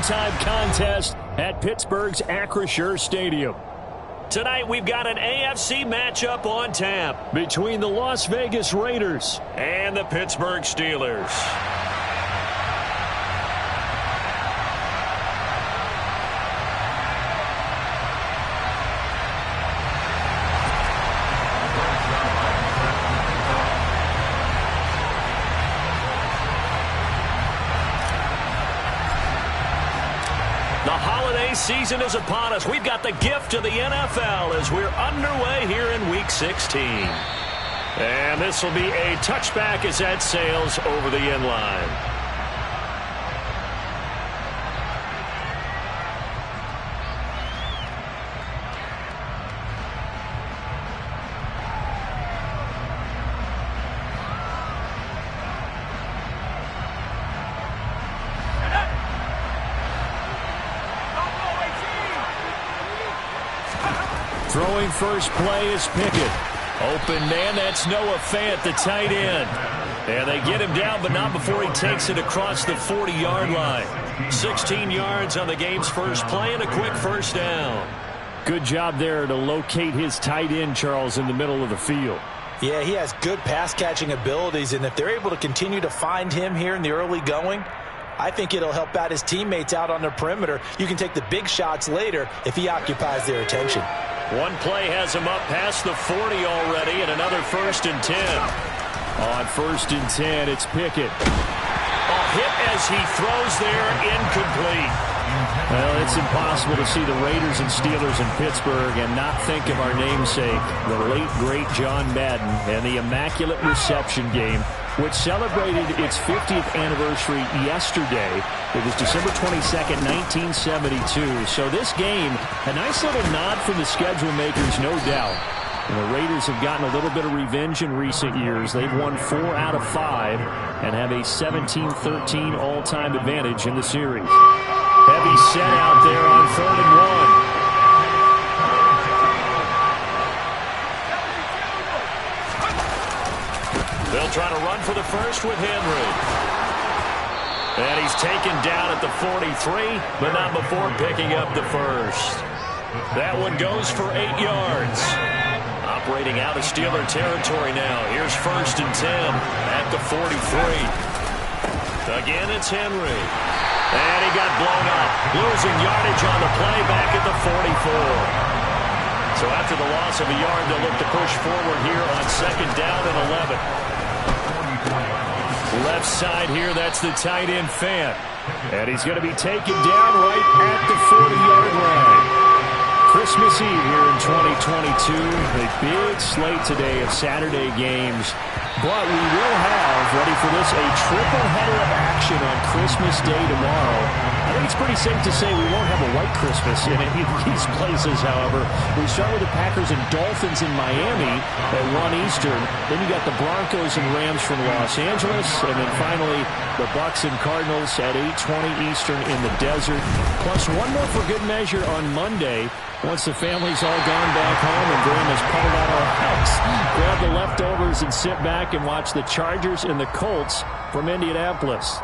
primetime contest at Pittsburgh's Acrisure Stadium. Tonight we've got an AFC matchup on tap between the Las Vegas Raiders and the Pittsburgh Steelers. Season is upon us. We've got the gift of the NFL as we're underway here in Week 16. And this will be a touchback as that sails over the end line. Throwing first play is Pickett. Open man, that's Noah Fant, the tight end. And they get him down, but not before he takes it across the 40-yard line. 16 yards on the game's first play and a quick first down. Good job there to locate his tight end, Charles, in the middle of the field. Yeah, he has good pass-catching abilities, and if they're able to continue to find him here in the early going, I think it'll help out his teammates out on the perimeter. You can take the big shots later if he occupies their attention. One play has him up past the 40 already, and another 1st and 10. On 1st and 10, it's Pickett. A hit as he throws there, incomplete. Well, it's impossible to see the Raiders and Steelers in Pittsburgh and not think of our namesake, the late, great John Madden, and the Immaculate Reception game, which celebrated its 50th anniversary yesterday. It was December 22nd, 1972. So this game, a nice little nod from the schedule makers, no doubt. And the Raiders have gotten a little bit of revenge in recent years. They've won 4 out of 5 and have a 17-13 all-time advantage in the series. Heavy set out there on 3rd and 1. They'll try to run for the first with Henry. And he's taken down at the 43, but not before picking up the first. That one goes for 8 yards. Operating out of Steeler territory now. Here's 1st and 10 at the 43. Again, it's Henry. And he got blown up. Losing yardage on the play back at the 44. So after the loss of a yard, they'll look to push forward here on 2nd down and 11. Left side here, that's the tight end Fant. And he's going to be taken down right at the 40-yard line. Christmas Eve here in 2022. A big slate today of Saturday games. But we will have, ready for this, a triple header of action on Christmas Day tomorrow. I think it's pretty safe to say we won't have a white Christmas in any of these places, however. We start with the Packers and Dolphins in Miami at 1 Eastern. Then you got the Broncos and Rams from Los Angeles. And then finally, the Bucs and Cardinals at 8:20 Eastern in the desert. Plus one more for good measure on Monday. Once the family's all gone back home and Graham has pulled out our house, grab the leftovers and sit back and watch the Chargers and the Colts from Indianapolis.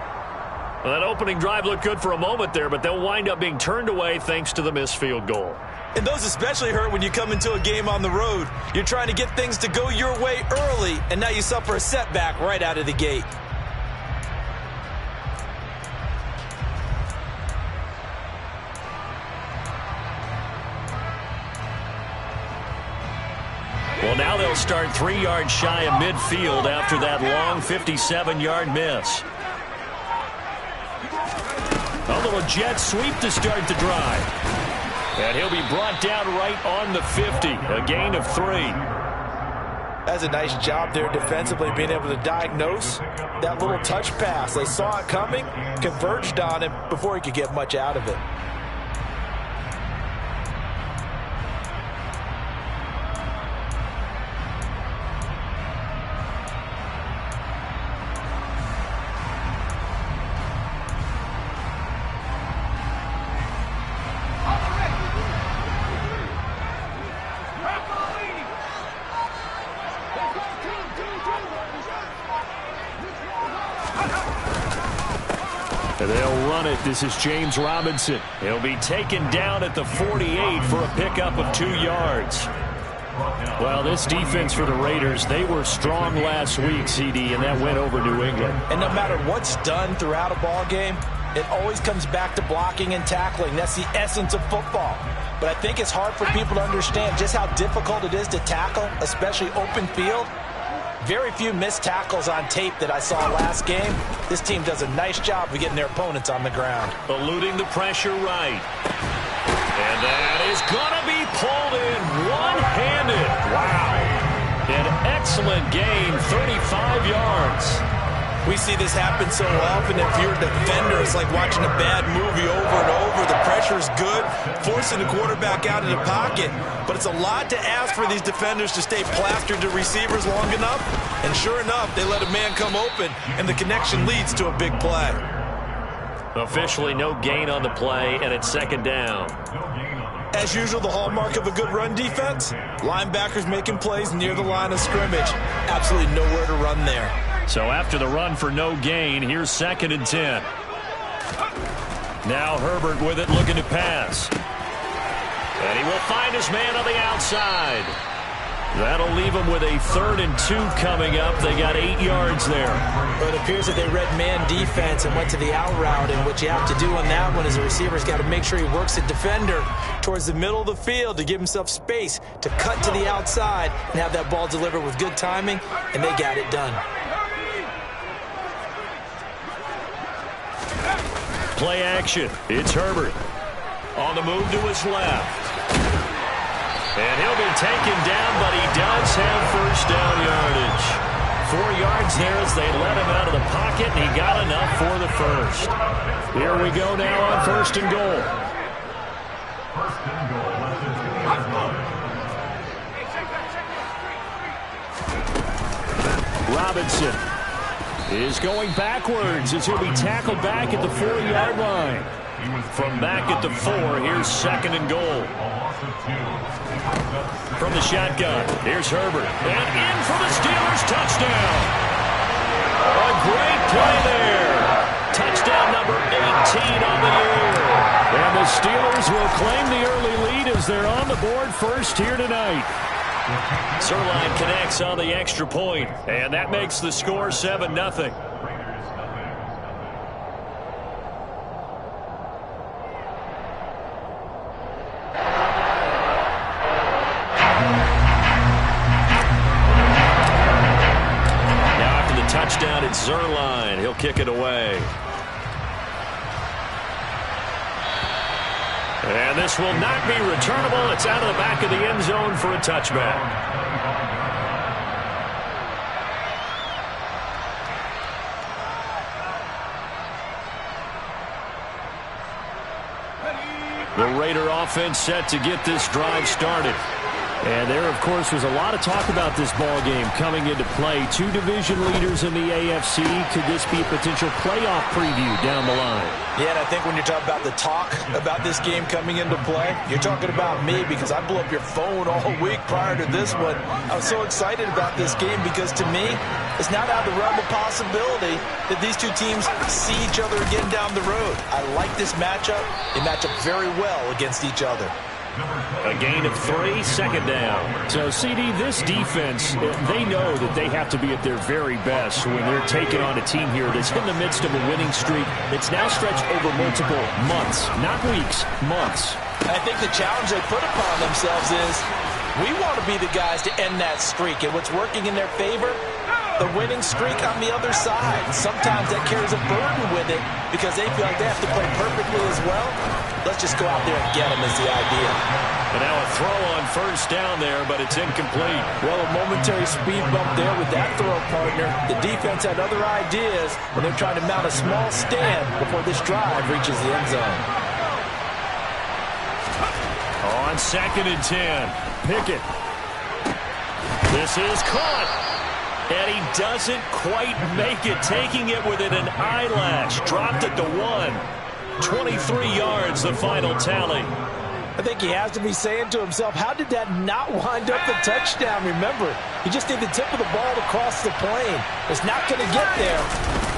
Well, that opening drive looked good for a moment there, but they'll wind up being turned away thanks to the missed field goal. And those especially hurt when you come into a game on the road. You're trying to get things to go your way early, and now you suffer a setback right out of the gate. Well, now they'll start 3 yards shy of midfield after that long 57-yard miss. A little jet sweep to start the drive. And he'll be brought down right on the 50, a gain of 3. That's a nice job there defensively, being able to diagnose that little touch pass. They saw it coming, converged on him before he could get much out of it. This is James Robinson. He'll be taken down at the 48 for a pickup of 2 yards. Well, this defense for the Raiders, they were strong last week, CD, and that went over New England. And no matter what's done throughout a ball game, it always comes back to blocking and tackling. That's the essence of football. But I think it's hard for people to understand just how difficult it is to tackle, especially open field. Very few missed tackles on tape that I saw last game. This team does a nice job of getting their opponents on the ground. Eluding the pressure right. And that is going to be pulled in one-handed. Wow. An excellent gain, 35 yards. We see this happen so often. If you're a defender, it's like watching a bad movie over and over. The pressure's good, forcing the quarterback out of the pocket. But it's a lot to ask for these defenders to stay plastered to receivers long enough. And sure enough, they let a man come open, and the connection leads to a big play. Officially no gain on the play, and it's second down. As usual, the hallmark of a good run defense, linebackers making plays near the line of scrimmage. Absolutely nowhere to run there. So after the run for no gain, here's 2nd and 10. Now Herbert with it, looking to pass. And he will find his man on the outside. That'll leave him with a 3rd and 2 coming up. They got 8 yards there. But it appears that they read man defense and went to the out route. And what you have to do on that one is the receiver's got to make sure he works the defender towards the middle of the field to give himself space to cut to the outside and have that ball delivered with good timing. And they got it done. Play action. It's Herbert. On the move to his left. And he'll be taken down, but he does have first down yardage. 4 yards there as they let him out of the pocket, and he got enough for the first. Here we go now on 1st and goal. Robinson is going backwards as he'll be tackled back at the 4-yard line. From back at the 4, here's 2nd and goal. From the shotgun, here's Herbert. And in for the Steelers, touchdown. A great play there. Touchdown number 18 on the year. And the Steelers will claim the early lead as they're on the board first here tonight. Zerline connects on the extra point, and that makes the score 7-0. Touchdown at Zerline. He'll kick it away. And this will not be returnable. It's out of the back of the end zone for a touchback. The Raider offense set to get this drive started. And there, of course, was a lot of talk about this ball game coming into play. 2 division leaders in the AFC. Could this be a potential playoff preview down the line? Yeah, and I think when you're talking about the talk about this game coming into play, you're talking about me because I blew up your phone all week prior to this one. I was so excited about this game because, to me, it's not out of the realm of possibility that these two teams see each other again down the road. I like this matchup. They match up very well against each other. A gain of 3, 2nd down. So, CD, this defense, they know that they have to be at their very best when they're taking on a team here that's in the midst of a winning streak that's now stretched over multiple months, not weeks, months. I think the challenge they put upon themselves is we want to be the guys to end that streak. And what's working in their favor? The winning streak on the other side. Sometimes that carries a burden with it because they feel like they have to play perfectly as well. Let's just go out there and get them is the idea. And now a throw on first down there, but it's incomplete. Well, a momentary speed bump there with that throw, partner. The defense had other ideas when they're trying to mount a small stand before this drive reaches the end zone. On 2nd and 10, Pickett. This is caught. And he doesn't quite make it, taking it within an eyelash. Dropped at the 1. 23 yards, the final tally. I think he has to be saying to himself, how did that not wind up the touchdown? Remember, you just need the tip of the ball to cross the plane. It's not going to get there.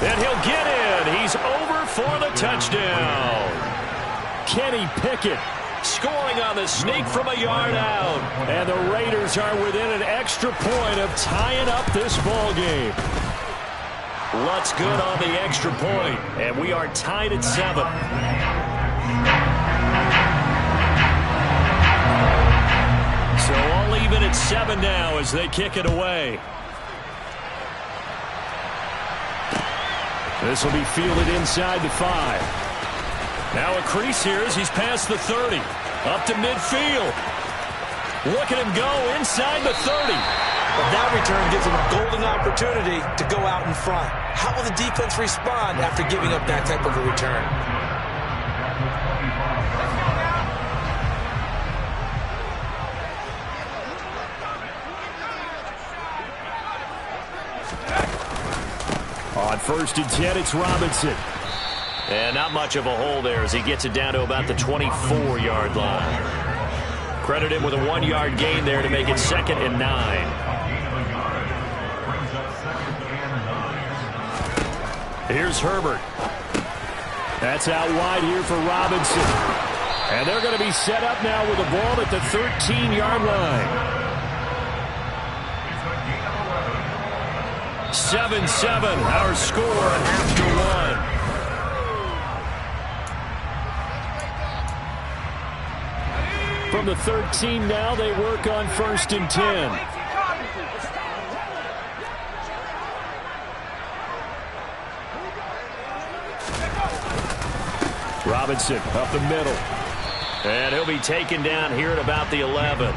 And he'll get in. He's over for the touchdown. Kenny Pickett scoring on the sneak from a yard out. And the Raiders are within an extra point of tying up this ball game. Lutz good on the extra point, and we are tied at 7. So all even at 7 now as they kick it away. This will be fielded inside the 5. Now a crease here as he's past the 30. Up to midfield. Look at him go inside the 30. But that return gives him a golden opportunity to go out in front. How will the defense respond after giving up that type of a return? On 1st and 10, it's Robinson. And not much of a hole there as he gets it down to about the 24-yard line. Credit him with a 1-yard gain there to make it 2nd and 9. Here's Herbert. That's out wide here for Robinson. And they're going to be set up now with the ball at the 13-yard line. 7-7, our score after 1. From the 13 now, they work on 1st and 10. Robinson up the middle. And he'll be taken down here at about the 11.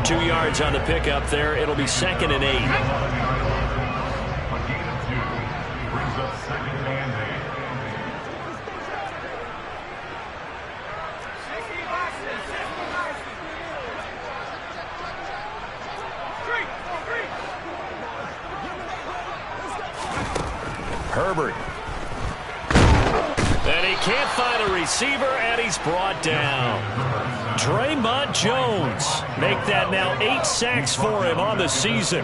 2 yards on the pickup there. It'll be 2nd and 8. Herbert. And he can't find a receiver, and he's brought down. Draymond Jones make that now 8 sacks for him on the season.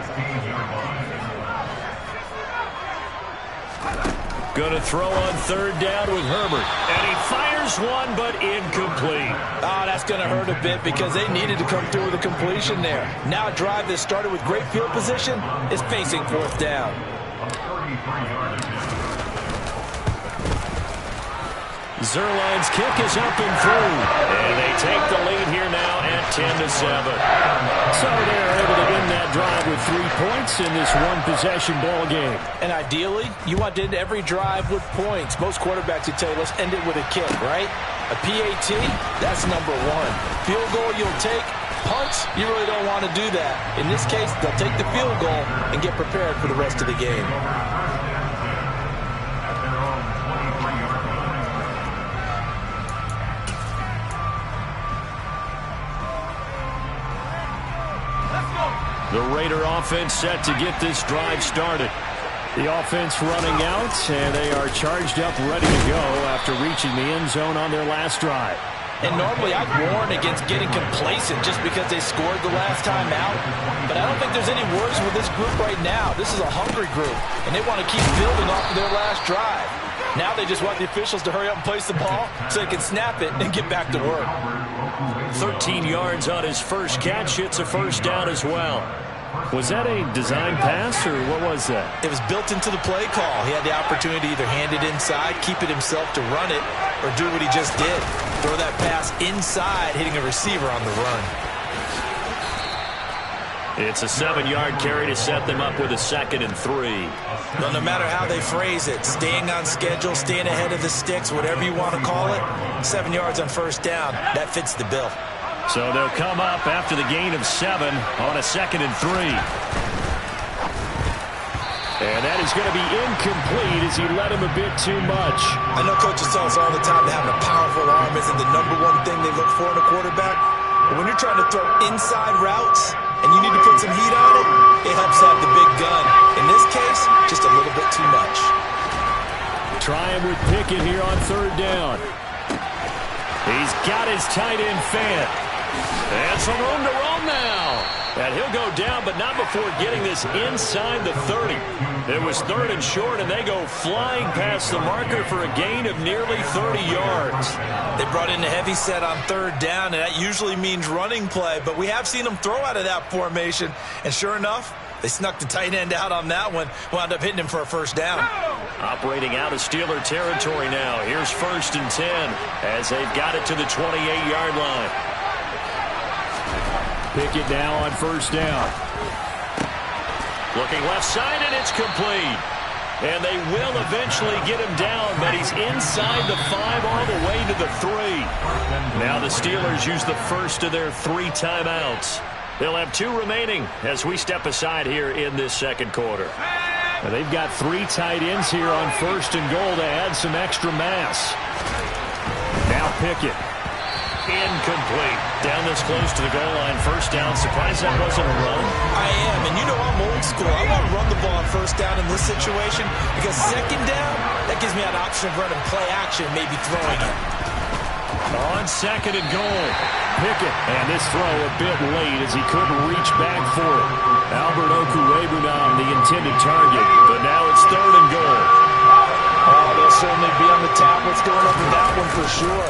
Going to throw on 3rd down with Herbert. And he fires one, but incomplete. Oh, that's going to hurt a bit because they needed to come through with a completion there. Now a drive that started with great field position is facing 4th down. Zerline's kick is up and through. And they take the lead here now at 10-7. So they're able to end that drive with 3 points in this one-possession ball game. And ideally, you want to end every drive with points. Most quarterbacks would tell you, let's end it with a kick, right? A PAT, that's number 1. Field goal you'll take. Punts, you really don't want to do that. In this case, they'll take the field goal and get prepared for the rest of the game. The Raider offense set to get this drive started. The offense running out, and they are charged up, ready to go after reaching the end zone on their last drive. And normally I'd warn against getting complacent just because they scored the last time out. But I don't think there's any worries with this group right now. This is a hungry group, and they want to keep building off of their last drive. Now they just want the officials to hurry up and place the ball so they can snap it and get back to work. 13 yards on his first catch. It's a 1st down as well. Was that a design pass, or what was that? It was built into the play call. He had the opportunity to either hand it inside, keep it himself to run it, or do what he just did. Throw that pass inside, hitting a receiver on the run. It's a 7-yard carry to set them up with a 2nd and 3. Well, no matter how they phrase it, staying on schedule, staying ahead of the sticks, whatever you want to call it, 7 yards on 1st down, that fits the bill. So they'll come up after the gain of 7 on a 2nd and 3. And that is going to be incomplete as he led him a bit too much. I know coaches tell us all the time that having a powerful arm isn't the number 1 thing they look for in a quarterback. But when you're trying to throw inside routes and you need to put some heat on it, it helps have the big gun. In this case, just a little bit too much. Trying with Pickett here on 3rd down. He's got his tight end Fant. And some room to roam now. And he'll go down, but not before getting this inside the 30. It was 3rd and short, and they go flying past the marker for a gain of nearly 30 yards. They brought in a heavy set on 3rd down, and that usually means running play, but we have seen them throw out of that formation. And sure enough, they snuck the tight end out on that one, wound up hitting him for a 1st down. Operating out of Steeler territory now. Here's 1st and 10 as they've got it to the 28-yard line. Pickett now on 1st down. Looking left side, and it's complete. And they will eventually get him down, but he's inside the 5 all the way to the 3. Now the Steelers use the first of their 3 timeouts. They'll have 2 remaining as we step aside here in this 2nd quarter. Now they've got 3 tight ends here on 1st and goal to add some extra mass. Now Pickett. Incomplete. Down this close to the goal line. 1st down. Surprised that wasn't a run. I am, and you know I'm old school. I want to run the ball on 1st down in this situation because 2nd down, that gives me an option of running play action, maybe throwing it. On 2nd and goal. Pickett, and this throw a bit late as he couldn't reach back for it. Albert Okuwebunam, the intended target, but now it's 3rd and goal. Oh, they'll certainly be on the tablets going up with that one for sure.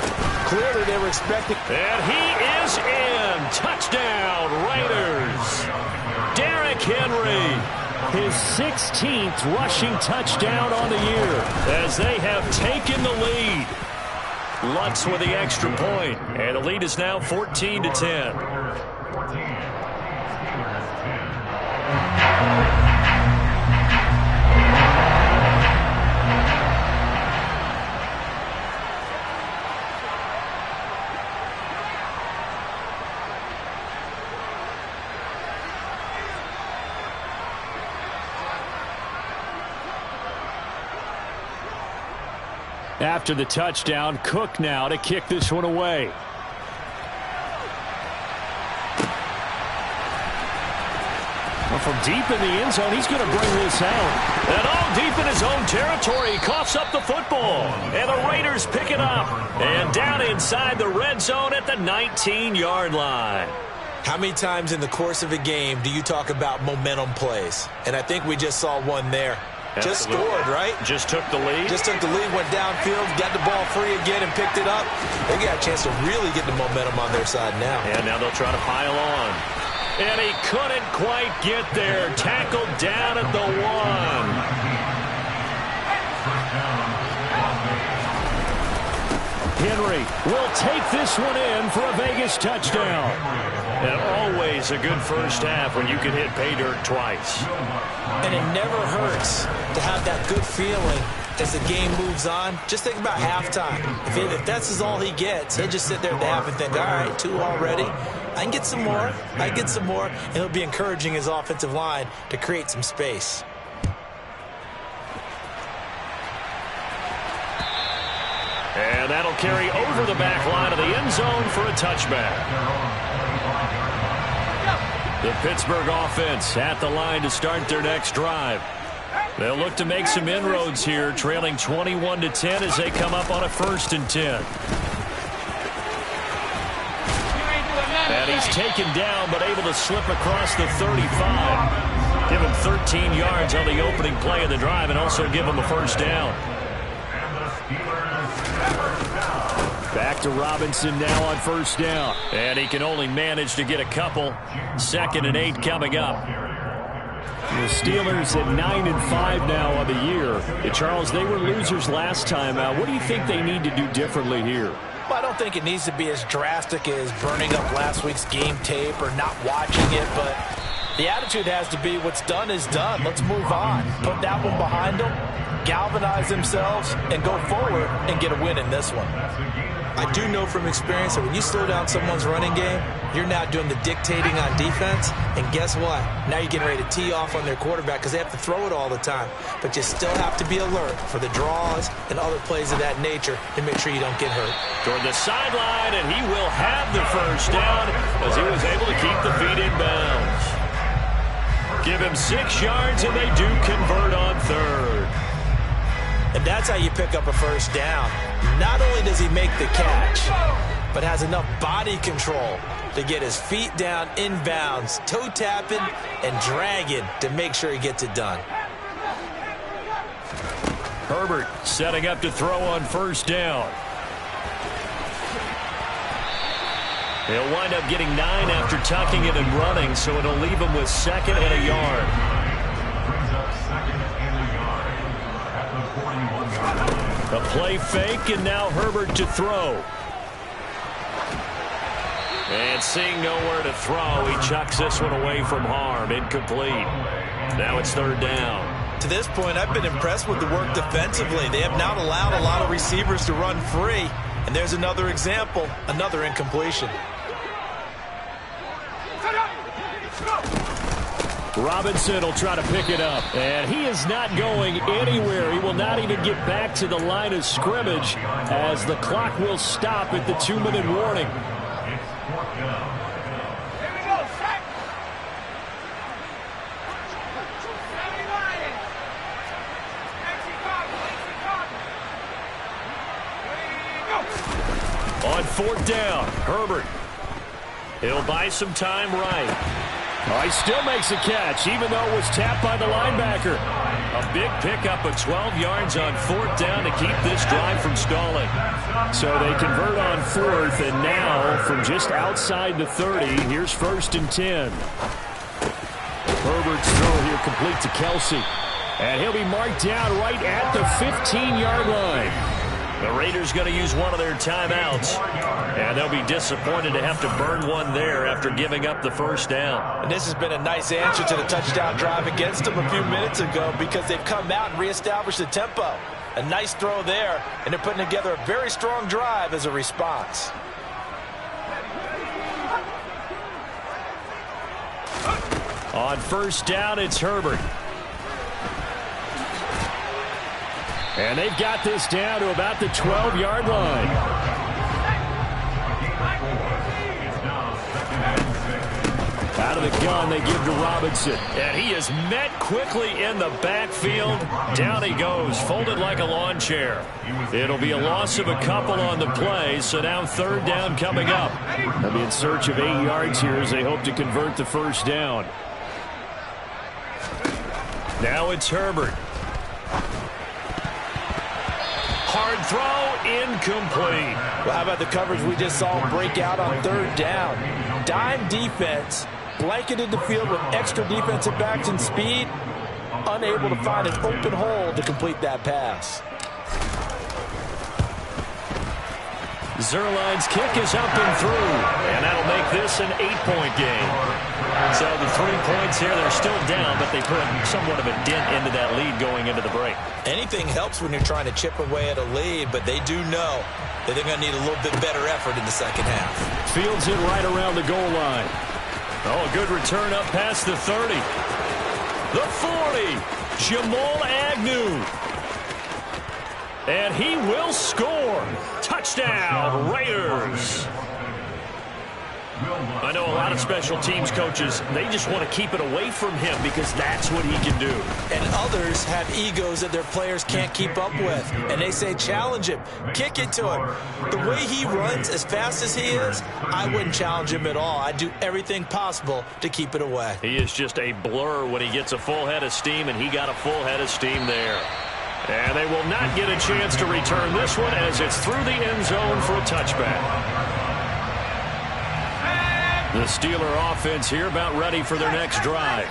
Clearly they were expecting. And he is in. Touchdown, Raiders. Derrick Henry. His 16th rushing touchdown on the year as they have taken the lead. Lutz with the extra point, and the lead is now 14-10. After the touchdown, Cook now to kick this one away. Well, from deep in the end zone, he's going to bring this out. And all deep in his own territory, he coughs up the football. And the Raiders pick it up. And down inside the red zone at the 19-yard line. How many times in the course of a game do you talk about momentum plays? And I think we just saw one there. Absolutely. Just scored, right? Just took the lead. Just took the lead, went downfield, got the ball free again and picked it up. They got a chance to really get the momentum on their side now. And now they'll try to pile on. And he couldn't quite get there. Tackled down at the 1. Henry will take this one in for a Vegas touchdown. And always a good 1st half when you can hit pay dirt twice. And it never hurts to have that good feeling as the game moves on. Just think about halftime. If that's all he gets, he'll just sit there at the half and think, all right, 2 already. I can get some more. I can get some more. And he'll be encouraging his offensive line to create some space. And that'll carry over the back line of the end zone for a touchback. The Pittsburgh offense at the line to start their next drive. They'll look to make some inroads here, trailing 21-10 as they come up on a 1st and 10. And he's taken down, but able to slip across the 35. Give him 13 yards on the opening play of the drive and also give him a 1st down. Back to Robinson now on 1st down. And he can only manage to get a couple. 2nd and 8 coming up. The Steelers at 9-5 now on the year. Charles, they were losers last time out. What do you think they need to do differently here? Well, I don't think it needs to be as drastic as burning up last week's game tape or not watching it, but the attitude has to be what's done is done. Let's move on. Put that one behind them, galvanize themselves, and go forward and get a win in this one. I do know from experience that when you slow down someone's running game, you're now doing the dictating on defense, and guess what? Now you're getting ready to tee off on their quarterback because they have to throw it all the time. But you still have to be alert for the draws and other plays of that nature to make sure you don't get hurt. Toward the sideline, and he will have the 1st down as he was able to keep the feet in bounds. Give him 6 yards, and they do convert on 3rd. And that's how you pick up a 1st down. Not only does he make the catch, but has enough body control to get his feet down inbounds, toe tapping and dragging to make sure he gets it done. Herbert setting up to throw on first down. He'll wind up getting 9 after tucking it and running, so it'll leave him with 2nd and a yard. A play fake, and now Herbert to throw. And seeing nowhere to throw, he chucks this one away from harm. Incomplete. Now it's 3rd down. To this point, I've been impressed with the work defensively. They have not allowed a lot of receivers to run free. And there's another example, another incompletion. Robinson will try to pick it up. And he is not going anywhere. He will not even get back to the line of scrimmage as the clock will stop at the 2-minute warning. On 4th down, Herbert. He'll buy some time right. Oh, he still makes a catch, even though it was tapped by the linebacker. A big pickup of 12 yards on 4th down to keep this drive from stalling. So they convert on 4th, and now from just outside the 30, here's 1st and 10. Herbert's throw here complete to Kelsey. And he'll be marked down right at the 15-yard line. The Raiders going to use one of their timeouts, and they'll be disappointed to have to burn one there after giving up the 1st down. And this has been a nice answer to the touchdown drive against them a few minutes ago because they've come out and reestablished the tempo. A nice throw there, and they're putting together a very strong drive as a response. On 1st down, it's Herbert. And they've got this down to about the 12-yard line. Out of the gun, they give to Robinson. And he is met quickly in the backfield. Down he goes, folded like a lawn chair. It'll be a loss of a couple on the play, so now 3rd down coming up. They'll be in search of 8 yards here as they hope to convert the 1st down. Now it's Herbert. Hard throw, incomplete. Well, how about the coverage we just saw break out on 3rd down? Dime defense, blanketed the field with extra defensive backs and speed, unable to find an open hole to complete that pass. Zerline's kick is up and through, and that'll make this an 8-point game. So the 3 points here, they're still down, but they put somewhat of a dent into that lead going into the break. Anything helps when you're trying to chip away at a lead, but they do know that they're going to need a little bit better effort in the 2nd half. Fields it right around the goal line. Oh, a good return up past the 30. The 40, Jamal Agnew. And he will score. Touchdown, Raiders. I know a lot of special teams coaches, they just want to keep it away from him because that's what he can do. And others have egos that their players can't keep up with. And they say, challenge him, kick it to him. The way he runs as fast as he is, I wouldn't challenge him at all. I'd do everything possible to keep it away. He is just a blur when he gets a full head of steam, and he got a full head of steam there. And they will not get a chance to return this one as it's through the end zone for a touchback. The Steeler offense here about ready for their next drive.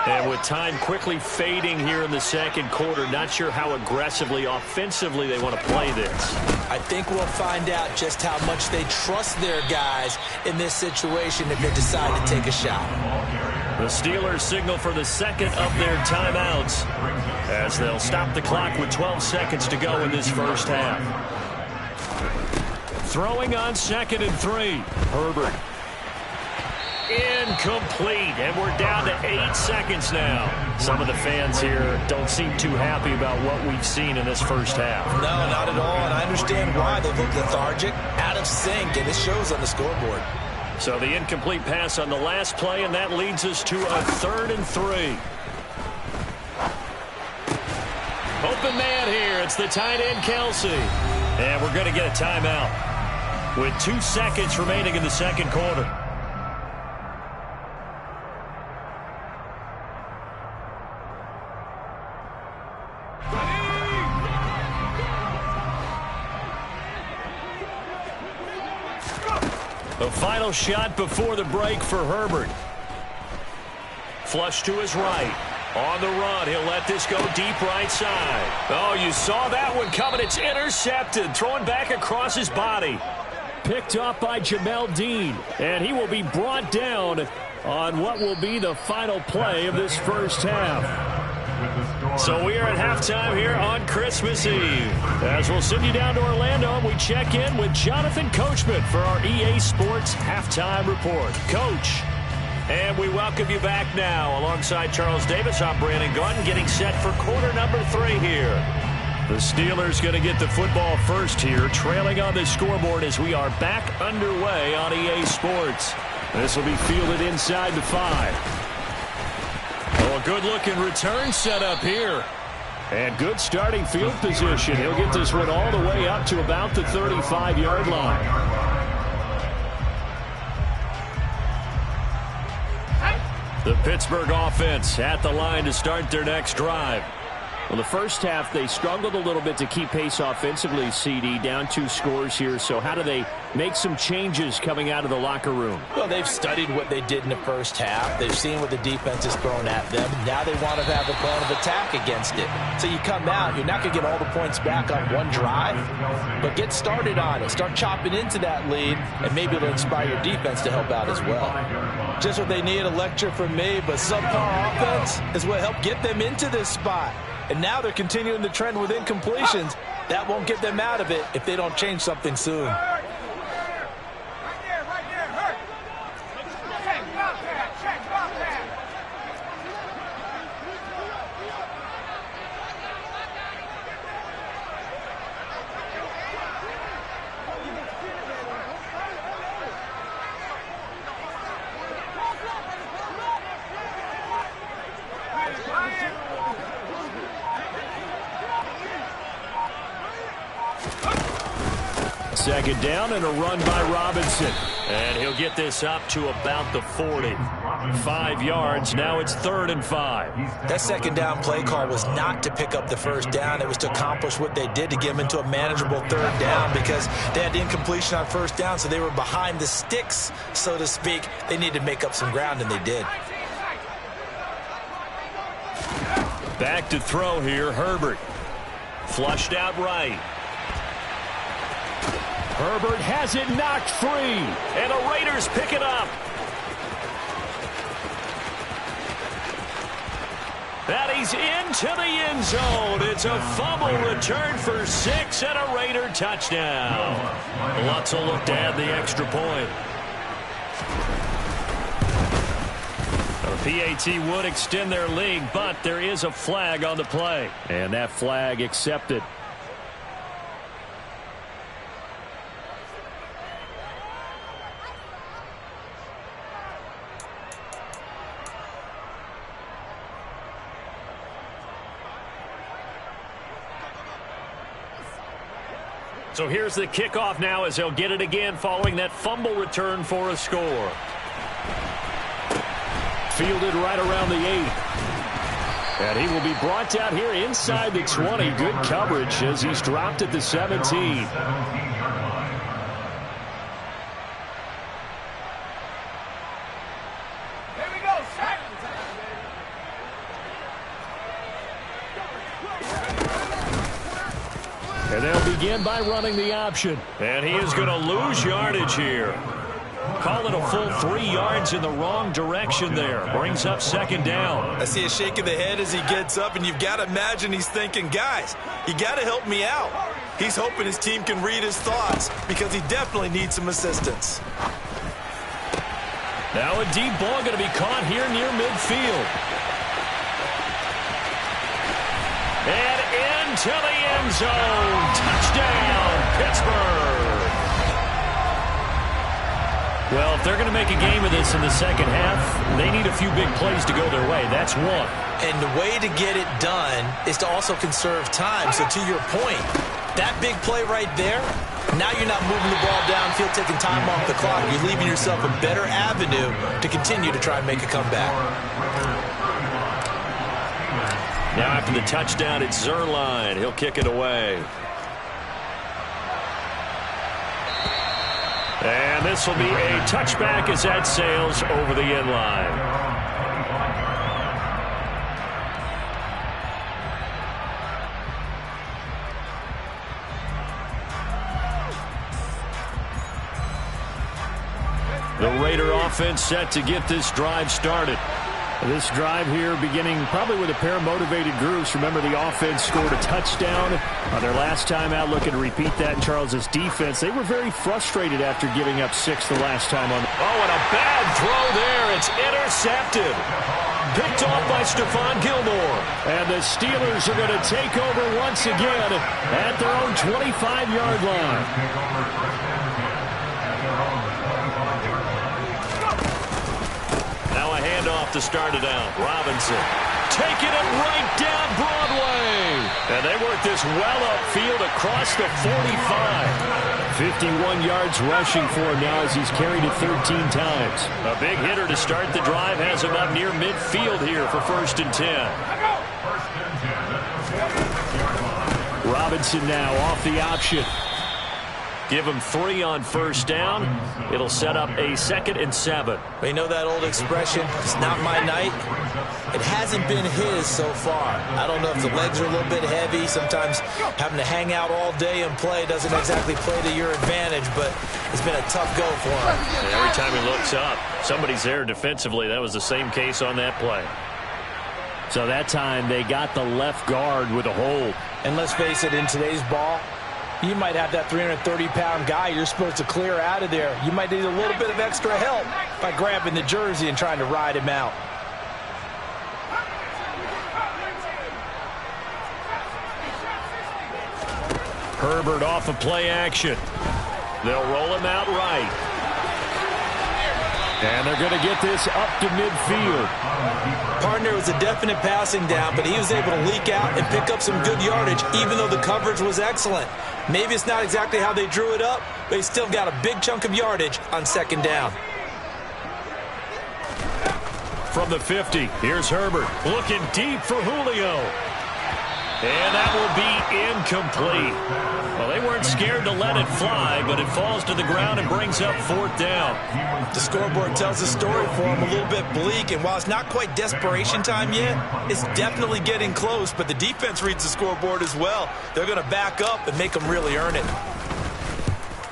And with time quickly fading here in the 2nd quarter, not sure how aggressively, offensively they want to play this. I think we'll find out just how much they trust their guys in this situation if they decide to take a shot. The Steelers signal for the 2nd of their timeouts as they'll stop the clock with 12 seconds to go in this 1st half. Throwing on 2nd and 3. Herbert. Incomplete, and we're down to 8 seconds now. Some of the fans here don't seem too happy about what we've seen in this 1st half. No, not at all, and I understand why. They look lethargic, out of sync, and it shows on the scoreboard. So the incomplete pass on the last play, and that leads us to a 3rd and 3. Open man here. It's the tight end, Kelsey. And we're going to get a timeout. with 2 seconds remaining in the second quarter. The final shot before the break for Herbert. Flush to his right. On the run, he'll let this go deep right side. Oh, you saw that one coming. It's intercepted. Throwing back across his body. Picked up by Jamel Dean. And he will be brought down on what will be the final play of this first half. So we are at halftime here on Christmas Eve. As we'll send you down to Orlando, and we check in with Jonathan Coachman for our EA Sports Halftime Report. Coach. And we welcome you back now. Alongside Charles Davis, I'm Brandon Gunn, getting set for quarter number 3 here. The Steelers going to get the football first here, trailing on the scoreboard as we are back underway on EA Sports. This will be fielded inside the 5. Oh, a good-looking return set up here. And good starting field position. He'll get this one all the way up to about the 35-yard line. The Pittsburgh offense at the line to start their next drive. Well, the first half, they struggled a little bit to keep pace offensively, CD, down 2 scores here. So how do they make some changes coming out of the locker room? Well, they've studied what they did in the first half. They've seen what the defense has thrown at them. Now they want to have a plan of attack against it. So you come out, you're not going to get all the points back on one drive, but get started on it. Start chopping into that lead, and maybe it'll inspire your defense to help out as well. Just what they need, a lecture from me, but subpar offense is what helped get them into this spot. And now they're continuing the trend with incompletions. That won't get them out of it if they don't change something soon. Second down and a run by Robinson. And he'll get this up to about the 40. 5 yards. Now it's 3rd and 5. That second down play call was not to pick up the first down. It was to accomplish what they did to get them into a manageable 3rd down because they had the incompletion on first down, so they were behind the sticks, so to speak. They needed to make up some ground, and they did. Back to throw here, Herbert. Flushed out right. Herbert has it knocked free. And the Raiders pick it up. And he's into the end zone. It's a fumble return for 6 and a Raider touchdown. Lutz will look to add the extra point. The PAT would extend their lead, but there is a flag on the play. And that flag accepted. So here's the kickoff now as they'll get it again following that fumble return for a score. Fielded right around the 8. And he will be brought down here inside the 20. Good coverage as he's dropped at the 17. And they'll begin by running the option. And he is going to lose yardage here. Call it a full 3 yards in the wrong direction there. Brings up second down. I see a shake of the head as he gets up, and you've got to imagine he's thinking, guys, you got to help me out. He's hoping his team can read his thoughts because he definitely needs some assistance. Now a deep ball going to be caught here near midfield. And into the end zone. Touchdown, Pittsburgh. Well, if they're going to make a game of this in the second half, they need a few big plays to go their way. That's one. And the way to get it done is to also conserve time. So to your point, that big play right there, now you're not moving the ball down downfield taking time off the clock, you're leaving yourself a better avenue to continue to try and make a comeback. Now after the touchdown, it's Zerline. He'll kick it away. And this will be a touchback as that sails over the end line. The Raider offense set to get this drive started. This drive here beginning probably with a pair of motivated groups. Remember, the offense scored a touchdown on their last time out. Looking to repeat that in Charles's defense. They were very frustrated after giving up 6 the last time on. Oh, and a bad throw there. It's intercepted. Picked off by Stephon Gilmore. And the Steelers are going to take over once again at their own 25-yard line. Handoff to start it out. Robinson taking it right down Broadway. And they work this well upfield across the 45. 51 yards rushing for him now as he's carried it 13 times. A big hitter to start the drive has him up near midfield here for 1st and 10. Robinson now off the option. Give him 3 on 1st down. It'll set up a 2nd and 7. You know that old expression, it's not my night? It hasn't been his so far. I don't know if the legs are a little bit heavy. Sometimes having to hang out all day and play doesn't exactly play to your advantage, but it's been a tough go for him. And every time he looks up, somebody's there defensively. That was the same case on that play. So that time they got the left guard with a hold. And let's face it, in today's ball, you might have that 330-pound guy you're supposed to clear out of there. You might need a little bit of extra help by grabbing the jersey and trying to ride him out. Herbert off of play action. They'll roll him out right. And they're going to get this up to midfield. Partner was a definite passing down, but he was able to leak out and pick up some good yardage, even though the coverage was excellent. Maybe it's not exactly how they drew it up, but he still got a big chunk of yardage on 2nd down. From the 50, here's Herbert looking deep for Julio. And that will be incomplete. Well, they weren't scared to let it fly, but it falls to the ground and brings up 4th down. The scoreboard tells the story for him, a little bit bleak, and while it's not quite desperation time yet, it's definitely getting close, but the defense reads the scoreboard as well. They're going to back up and make them really earn it.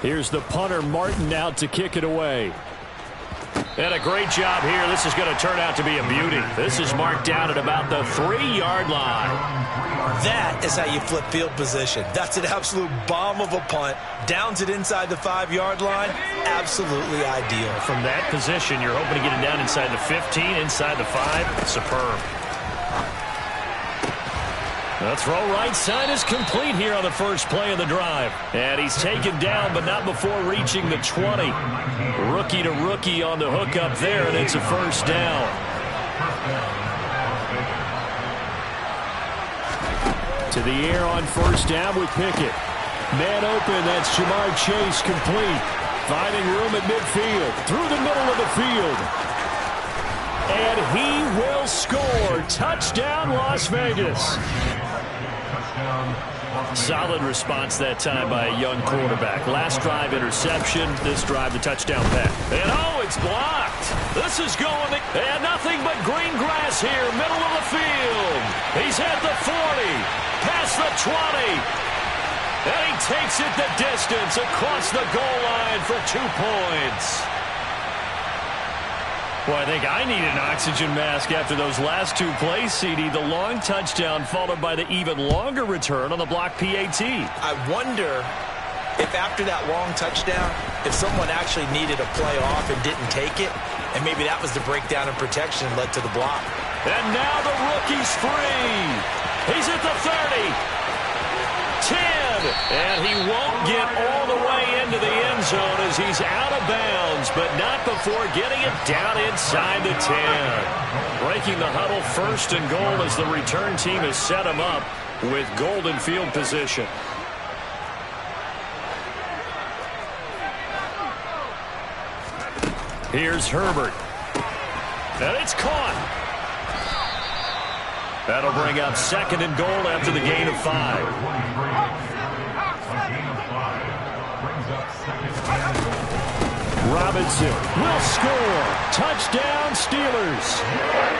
Here's the punter, Martin, out to kick it away. And a great job here. This is going to turn out to be a beauty. This is marked down at about the 3-yard line. That is how you flip field position. That's an absolute bomb of a punt. Downs it inside the 5-yard line. Absolutely ideal. From that position, you're hoping to get it down inside the 15, inside the 5. Superb. The throw right side is complete here on the first play of the drive. And he's taken down, but not before reaching the 20. Rookie to rookie on the hook up there, and it's a 1st down. To the air on 1st down with Pickett. Man open, that's Jamar Chase complete. Finding room at midfield, through the middle of the field. And he will score. Touchdown, Las Vegas. Solid response that time by a young quarterback. Last drive, interception. This drive, the touchdown pass. And oh, it's blocked. This is going, and nothing but green grass here, middle of the field. He's at the 40, past the 20. And he takes it the distance across the goal line for 2 points. Well, I think I need an oxygen mask after those last 2 plays, CD. The long touchdown followed by the even longer return on the block PAT. I wonder if after that long touchdown, if someone actually needed a play off and didn't take it, and maybe that was the breakdown in protection and led to the block. And now the rookie's free. He's at the 30. 10, and he won't get all the way into the end zone as he's out of bounds, but not before getting it down inside the 10. Breaking the huddle, 1st and goal as the return team has set him up with golden field position. Here's Herbert. And it's caught. That'll bring up 2nd and goal after the gain of 5. Robinson will score. Touchdown, Steelers.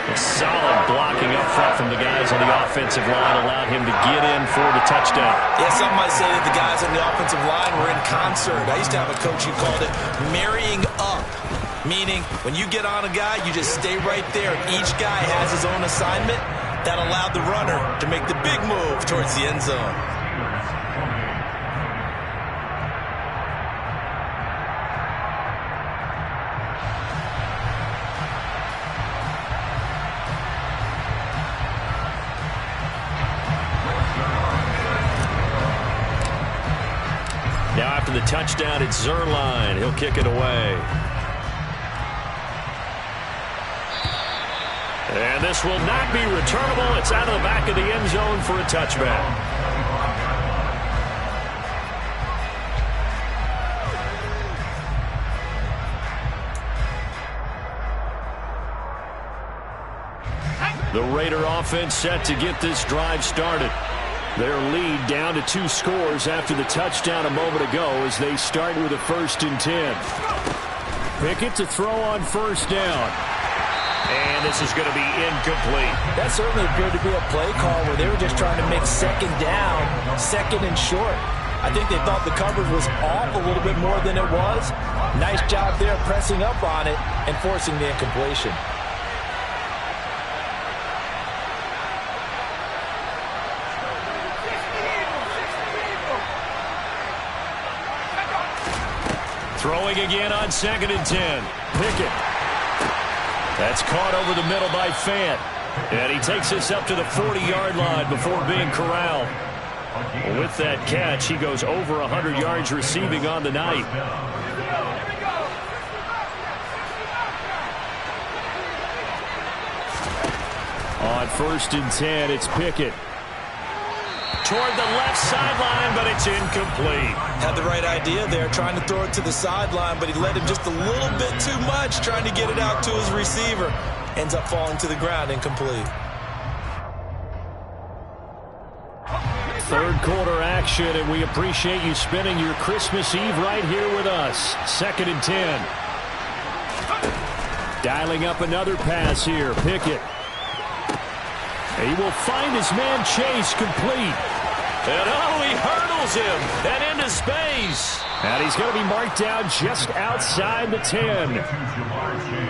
A solid blocking up front from the guys on the offensive line allowed him to get in for the touchdown. Yeah, some might say that the guys on the offensive line were in concert. I used to have a coach who called it marrying up, meaning when you get on a guy, you just stay right there. Each guy has his own assignment. That allowed the runner to make the big move towards the end zone. Now after the touchdown, it's Zerline. He'll kick it away. And this will not be returnable. It's out of the back of the end zone for a touchback. The Raider offense set to get this drive started. Their lead down to 2 scores after the touchdown a moment ago as they start with a 1st and 10. Pickett to throw on 1st down. And this is going to be incomplete. That certainly appeared to be a play call where they were just trying to make 2nd down, 2nd and short. I think they thought the coverage was off a little bit more than it was. Nice job there pressing up on it and forcing the incompletion. Throwing again on 2nd and 10. Pickett. That's caught over the middle by Fant. And he takes this up to the 40-yard line before being corralled. With that catch, he goes over 100 yards receiving on the night. On 1st and 10, it's Pickett. Toward the left sideline, but it's incomplete. Had the right idea there, trying to throw it to the sideline, but he led him just a little bit too much, trying to get it out to his receiver. Ends up falling to the ground, incomplete. 3rd quarter action, and we appreciate you spending your Christmas Eve right here with us. 2nd and 10. Dialing up another pass here. Pickett. He will find his man Chase complete. And he hurdles him and into space. And he's going to be marked down just outside the 10.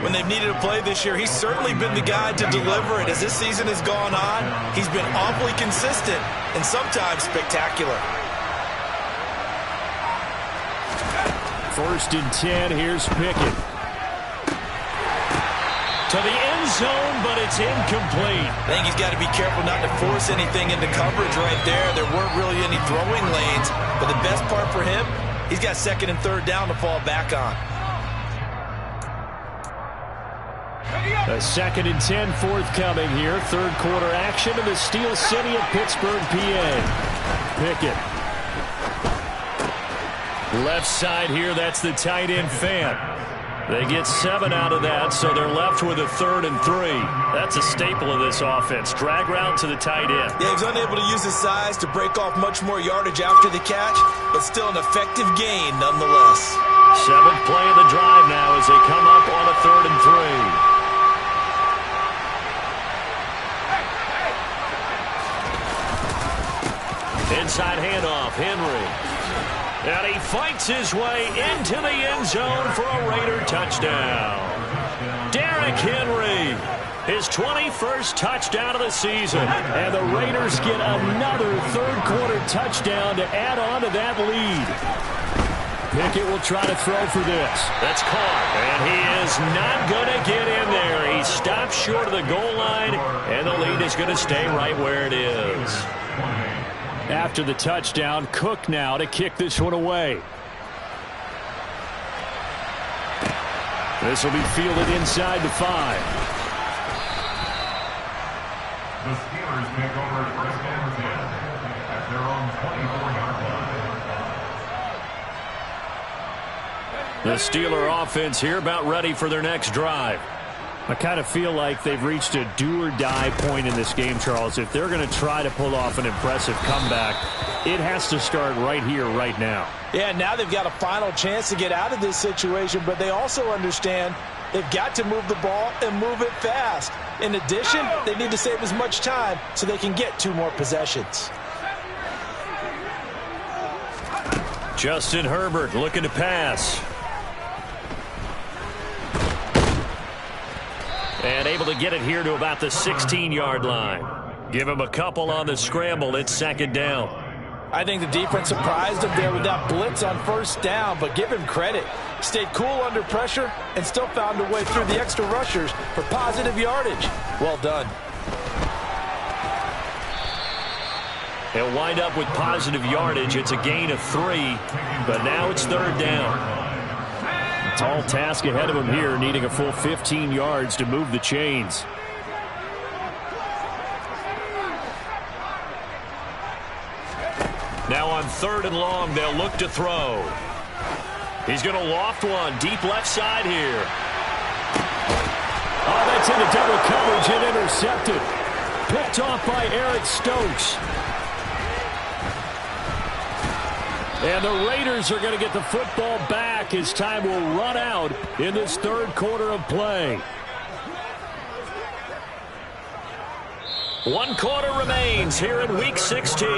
When they've needed a play this year, he's certainly been the guy to deliver it. As this season has gone on, he's been awfully consistent and sometimes spectacular. 1st and 10, here's Pickett. To the end zone, but it's incomplete. I think he's got to be careful not to force anything into coverage right there. There weren't really any throwing lanes, but the best part for him, he's got 2nd and 3rd down to fall back on. A 2nd and 10 forthcoming here. 3rd quarter action in the Steel City of Pittsburgh, PA. Pickett. Left side here, that's the tight end Fant. They get 7 out of that, so they're left with a 3rd and 3. That's a staple of this offense. Drag route to the tight end. Yeah, he's unable to use his size to break off much more yardage after the catch, but still an effective gain nonetheless. 7th play of the drive now as they come up on a 3rd and 3. Inside handoff, Henry. And he fights his way into the end zone for a Raider touchdown. Derrick Henry, his 21st touchdown of the season. And the Raiders get another 3rd quarter touchdown to add on to that lead. Pickett will try to throw for this. That's caught. And he is not going to get in there. He stops short of the goal line, and the lead is going to stay right where it is. After the touchdown, Cook now to kick this one away. This will be fielded inside the 5. The Steelers take over 1st and 10 at their own 24-yard line. The Steeler offense here about ready for their next drive. I kind of feel like they've reached a do-or-die point in this game, Charles. If they're going to try to pull off an impressive comeback, it has to start right here, right now. Yeah, now they've got a final chance to get out of this situation, but they also understand they've got to move the ball and move it fast. In addition, they need to save as much time so they can get 2 more possessions. Justin Herbert looking to pass. And able to get it here to about the 16-yard line. Give him a couple on the scramble. It's 2nd down. I think the defense surprised him there with that blitz on 1st down, but give him credit. Stayed cool under pressure and still found a way through the extra rushers for positive yardage. Well done. He'll wind up with positive yardage. It's a gain of 3, but now it's 3rd down. Tall task ahead of him here, needing a full 15 yards to move the chains. Now on 3rd and long, they'll look to throw. He's going to loft one deep left side here. Oh, that's into double coverage and intercepted. Picked off by Eric Stokes. And the Raiders are going to get the football back as time will run out in this 3rd quarter of play. 1 quarter remains here in Week 16.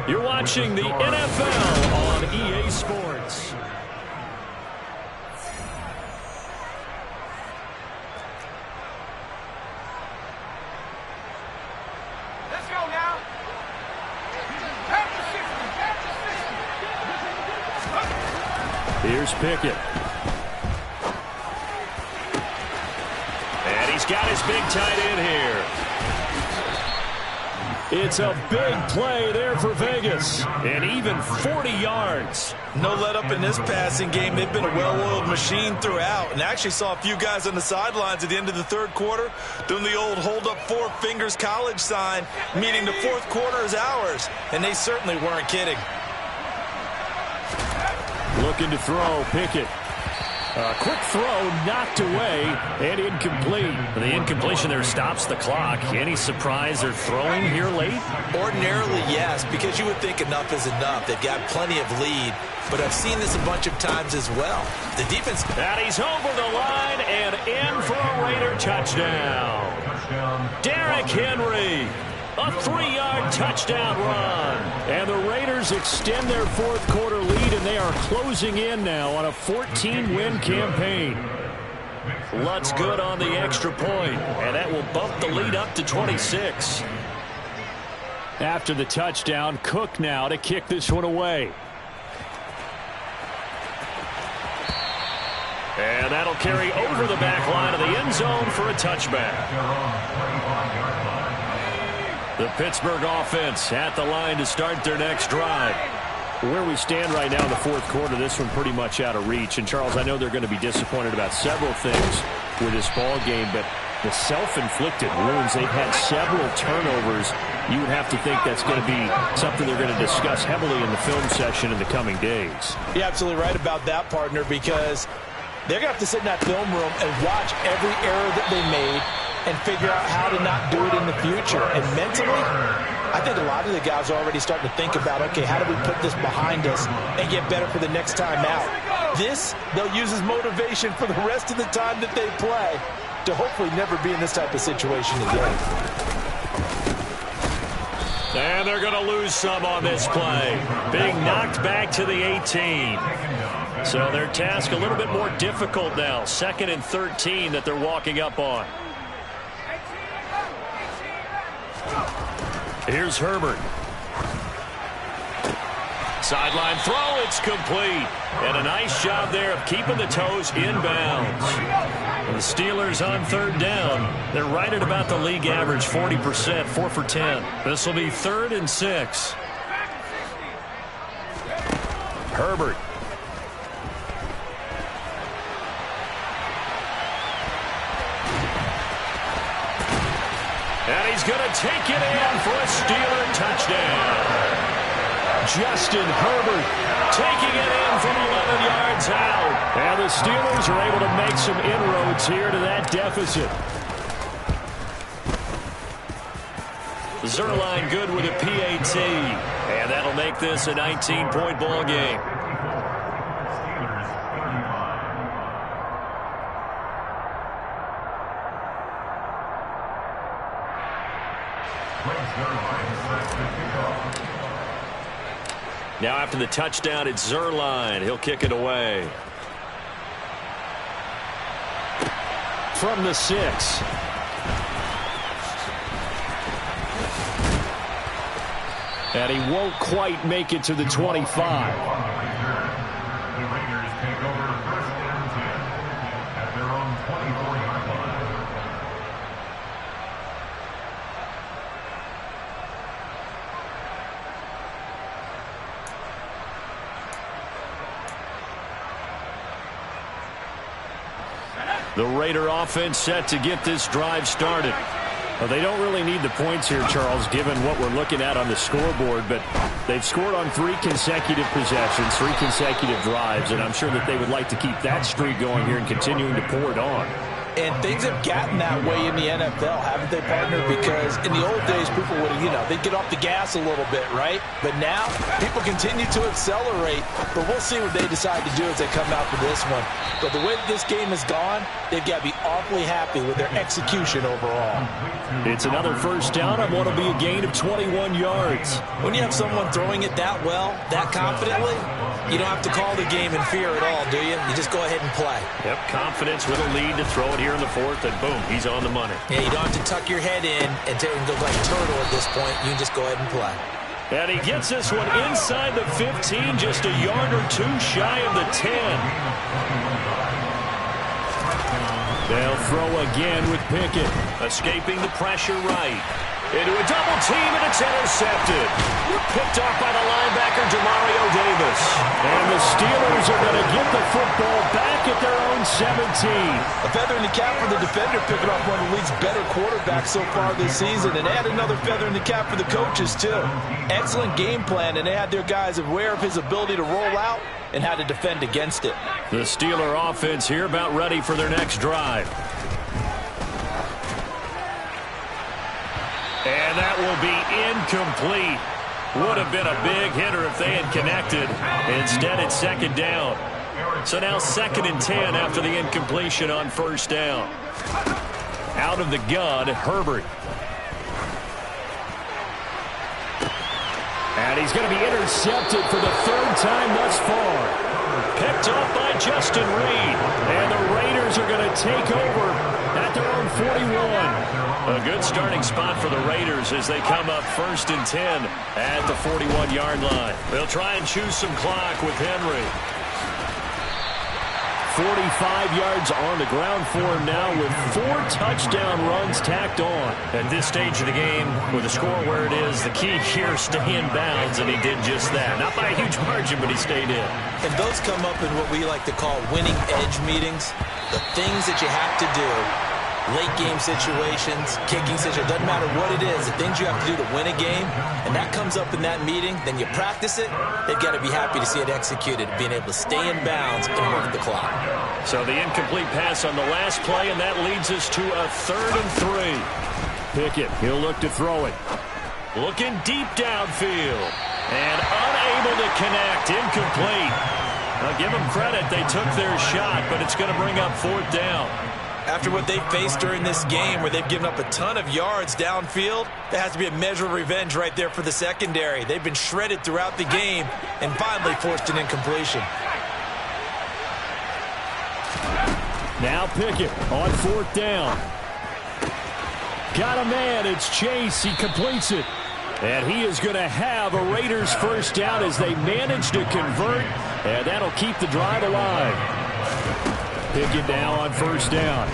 You're watching the NFL on EA Sports. Let's go now. Here's Pickett. And he's got his big tight end here. It's a big play there for Vegas. And even 40 yards. No let up in this passing game. They've been a well-oiled machine throughout. And actually saw a few guys on the sidelines at the end of the 3rd quarter doing the old hold up 4 fingers college sign, meaning the 4th quarter is ours. And they certainly weren't kidding. Looking to throw, Pickett. A quick throw, knocked away, and incomplete. The incompletion there stops the clock. Any surprise they're throwing here late? Ordinarily, yes, because you would think enough is enough. They've got plenty of lead, but I've seen this a bunch of times as well. The defense... And he's over the line and in for a Raider touchdown. Derrick Henry. A 3-yard touchdown run. And the Raiders extend their 4th quarter lead, and they are closing in now on a 14-win campaign. Lutz good on the extra point, and that will bump the lead up to 26. After the touchdown, Cook now to kick this one away. And that'll carry over the back line of the end zone for a touchback. The Pittsburgh offense at the line to start their next drive. Where we stand right now in the 4th quarter, this one pretty much out of reach. And, Charles, I know they're going to be disappointed about several things with this ball game, but the self-inflicted wounds, they've had several turnovers. You would have to think that's going to be something they're going to discuss heavily in the film session in the coming days. You're absolutely right about that, partner, because they're going to have to sit in that film room and watch every error that they made and figure out how to not do it in the future. And mentally, I think a lot of the guys are already starting to think about, okay, how do we put this behind us and get better for the next time out? This, they'll use as motivation for the rest of the time that they play to hopefully never be in this type of situation again. And they're going to lose some on this play. Being knocked back to the 18. So their task a little bit more difficult now. 2nd and 13 that they're walking up on. Here's Herbert. Sideline throw, it's complete. And a nice job there of keeping the toes inbounds. And the Steelers on 3rd down. They're right at about the league average, 40%, 4 for 10. This will be 3rd and 6. Herbert. And he's going to take it in for a Steeler touchdown. Justin Herbert Taking it in from 11 yards out. And the Steelers are able to make some inroads here to that deficit. Zerline good with a PAT. And that'll make this a 19-point ball game. Steelers 35. Now after the touchdown, it's Zerline. He'll kick it away. From the 6. And he won't quite make it to the 25. The Raiders take over first and 10 at their own 24-yard line. The Raider offense set to get this drive started. Well, they don't really need the points here, Charles, given what we're looking at on the scoreboard, but they've scored on 3 consecutive possessions, 3 consecutive drives, and I'm sure that they would like to keep that streak going here and continuing to pour it on. And things have gotten that way in the NFL, haven't they, partner? Because in the old days, people would, they'd get off the gas a little bit, right? But now, people continue to accelerate. But we'll see what they decide to do as they come out for this one. But the way that this game has gone, they've got to be awfully happy with their execution overall. It's another first down on what will be a gain of 21 yards. When you have someone throwing it that well, that confidently, you don't have to call the game in fear at all, do you? You just go ahead and play. Yep, confidence with a lead to throw it here in the 4th, and boom, he's on the money. Yeah, you don't have to tuck your head in and go like a turtle at this point. You can just go ahead and play. And he gets this one inside the 15, just a yard or 2 shy of the 10. They'll throw again with Pickett. Escaping the pressure right. Into a double team, and it's intercepted. Picked off by the linebacker, Demario Davis. And the Steelers are going to get the football back at their own 17. A feather in the cap for the defender, picking off one of the league's better quarterbacks so far this season. And add another feather in the cap for the coaches, too. Excellent game plan, and they had their guys aware of his ability to roll out and how to defend against it. The Steeler offense here about ready for their next drive. And that will be incomplete. Would have been a big hitter if they had connected. Instead, it's second down. So now 2nd and 10 after the incompletion on first down. Out of the gun, Herbert. And he's going to be intercepted for the 3rd time thus far. Picked off by Justin Reed. And the Raiders are going to take over at their own 41. A good starting spot for the Raiders as they come up 1st and 10 at the 41-yard line. They'll try and choose some clock with Henry. 45 yards on the ground for him now with 4 touchdown runs tacked on. At this stage of the game, with the score where it is, the key here, stay in bounds, and he did just that. Not by a huge margin, but he stayed in. And those come up in what we like to call winning edge meetings. The things that you have to do. Late game situations, kicking situations, doesn't matter what it is, the things you have to do to win a game, and that comes up in that meeting, then you practice it, they've got to be happy to see it executed, being able to stay in bounds and work the clock. So the incomplete pass on the last play, and that leads us to a 3rd and 3. Pickett, he'll look to throw it. Looking deep downfield, and unable to connect, incomplete. Now give them credit, they took their shot, but it's going to bring up 4th down. After what they faced during this game where they've given up a ton of yards downfield, there has to be a measure of revenge right there for the secondary. They've been shredded throughout the game and finally forced an incompletion. Now Pickett on 4th down. Got a man, it's Chase, he completes it. And he is going to have a Raiders first down as they manage to convert, and that'll keep the drive alive. Pickett now on 1st down.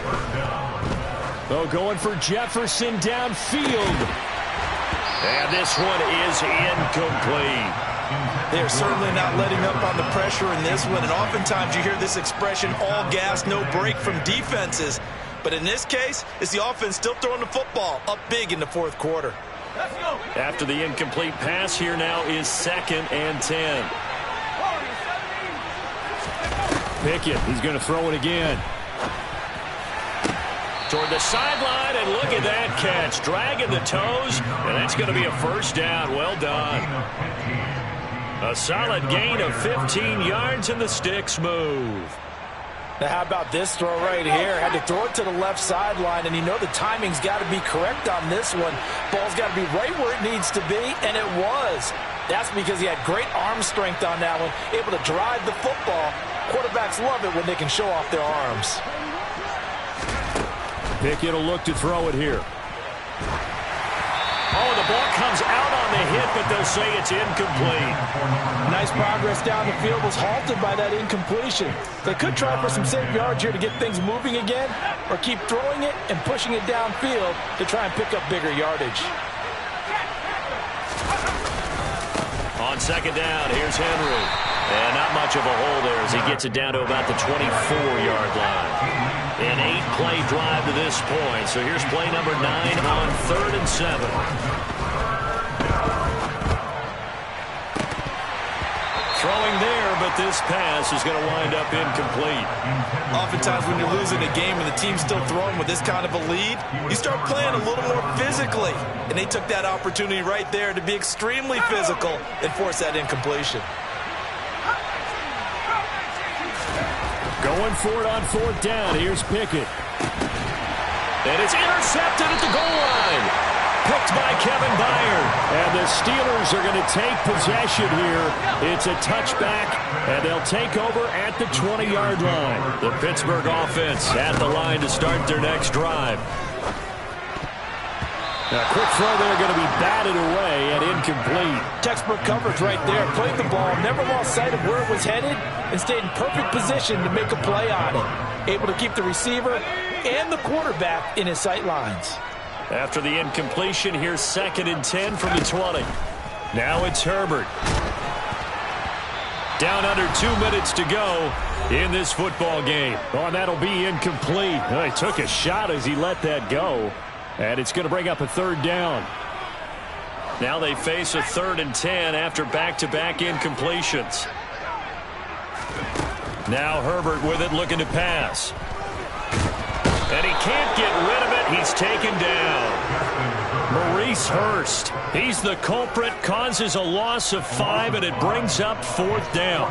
Oh, going for Jefferson downfield. And this one is incomplete. They're certainly not letting up on the pressure in this one, and oftentimes you hear this expression, all gas, no break from defenses. But in this case, it's the offense still throwing the football up big in the 4th quarter. After the incomplete pass, here now is 2nd and 10. Pickett, he's going to throw it again. Toward the sideline, and look at that catch. Dragging the toes, and that's going to be a first down. Well done. A solid gain of 15 yards, and the sticks move. Now, how about this throw right here? Had to throw it to the left sideline, and you know the timing's got to be correct on this one. Ball's got to be right where it needs to be, and it was. That's because he had great arm strength on that one, able to drive the football. Quarterbacks love it when they can show off their arms. Pickett will look to throw it here. Oh, the ball comes out on the hit, but they'll say it's incomplete. Nice progress down the field was halted by that incompletion. They could try for some safe yards here to get things moving again, or keep throwing it and pushing it downfield to try and pick up bigger yardage. On second down, here's Henry. And not much of a hole there as he gets it down to about the 24-yard line. An 8-play drive to this point. So here's play number 9 on 3rd and 7. Throwing there, but this pass is going to wind up incomplete. Oftentimes when you're losing a game and the team's still throwing with this kind of a lead, you start playing a little more physically. And they took that opportunity right there to be extremely physical and force that incompletion. Going for it on 4th down. Here's Pickett. And it's intercepted at the goal line. Picked by Kevin Byard. And the Steelers are going to take possession here. It's a touchback, and they'll take over at the 20-yard line. The Pittsburgh offense at the line to start their next drive. A quick throw there going to be batted away and incomplete. Textbook coverage right there. Played the ball, never lost sight of where it was headed, and stayed in perfect position to make a play on it. Able to keep the receiver and the quarterback in his sight lines. After the incompletion, here's 2nd and 10 from the 20. Now it's Herbert. Down under 2 minutes to go in this football game. Oh, and that'll be incomplete. Oh, he took a shot as he let that go. And it's going to bring up a 3rd down. Now they face a 3rd and 10 after back-to-back incompletions. Now Herbert with it, looking to pass. And he can't get rid of it. He's taken down. Maurice Hurst. He's the culprit, causes a loss of 5, and it brings up 4th down.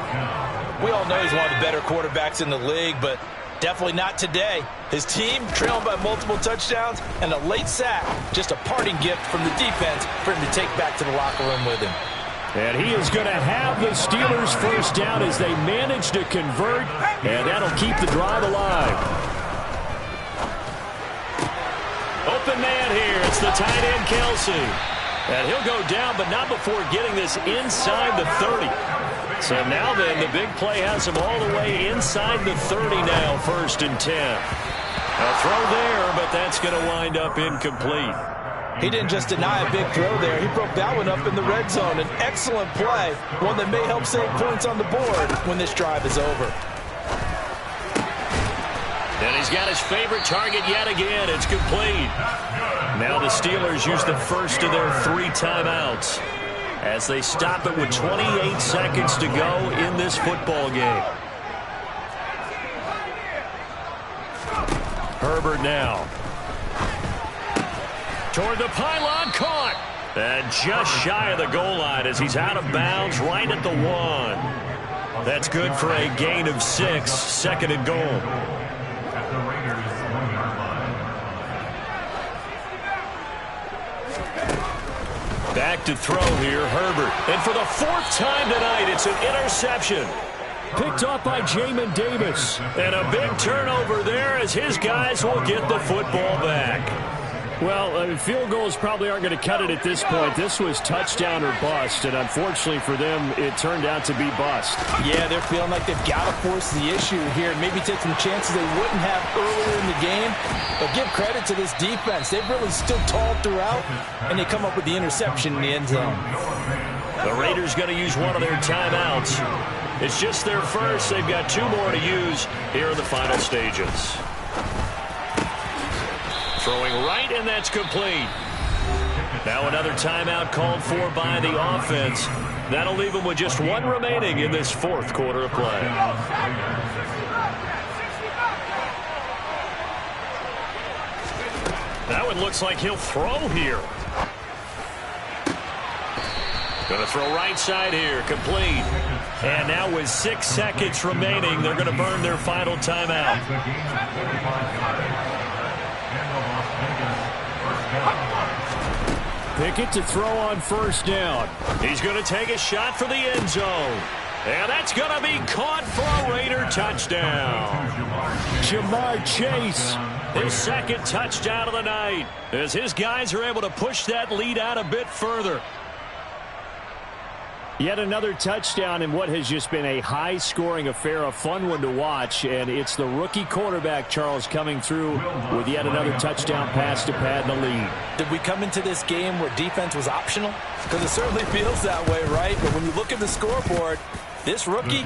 We all know he's one of the better quarterbacks in the league, but definitely not today. His team trailing by multiple touchdowns and a late sack. Just a parting gift from the defense for him to take back to the locker room with him. And he is going to have the Steelers first down as they manage to convert, and that'll keep the drive alive. Open man here. It's the tight end, Kelsey. And he'll go down, but not before getting this inside the 30. So now then, the big play has him all the way inside the 30 now, 1st and 10. A throw there, but that's going to wind up incomplete. He didn't just deny a big throw there. He broke that one up in the red zone. An excellent play, one that may help save points on the board when this drive is over. And he's got his favorite target yet again. It's complete. Now the Steelers use the first of their 3 timeouts as they stop it with 28 seconds to go in this football game. Herbert now. Toward the pylon, caught. And just shy of the goal line as he's out of bounds right at the 1. That's good for a gain of 6, 2nd and goal. At the Raiders 1-yard line. Back to throw here, Herbert. And for the 4th time tonight, it's an interception. Picked up by Jamin Davis. And a big turnover there as his guys will get the football back. Well, field goals probably aren't going to cut it at this point. This was touchdown or bust, and unfortunately for them, it turned out to be bust. Yeah, they're feeling like they've got to force the issue here and maybe take some chances they wouldn't have earlier in the game. But give credit to this defense. They've really stood tall throughout, and they come up with the interception in the end zone. The Raiders going to use one of their timeouts. It's just their first. They've got 2 more to use here in the final stages. Throwing right, and that's complete. Now another timeout called for by the offense That'll leave him with just one remaining in this fourth quarter of play. That one looks like he'll throw here. Going to throw right side here, complete. And now with 6 seconds remaining, they're going to burn their final timeout. Pickett to throw on first down. He's going to take a shot for the end zone. And that's going to be caught for a Raider touchdown. Jamar Chase. His second touchdown of the night as his guys are able to push that lead out a bit further. Yet another touchdown in what has just been a high-scoring affair, a fun one to watch. And it's the rookie quarterback, Charles, coming through with yet another touchdown pass to pad the lead. Did we come into this game where defense was optional? Because it certainly feels that way, right? But when you look at the scoreboard, this rookie,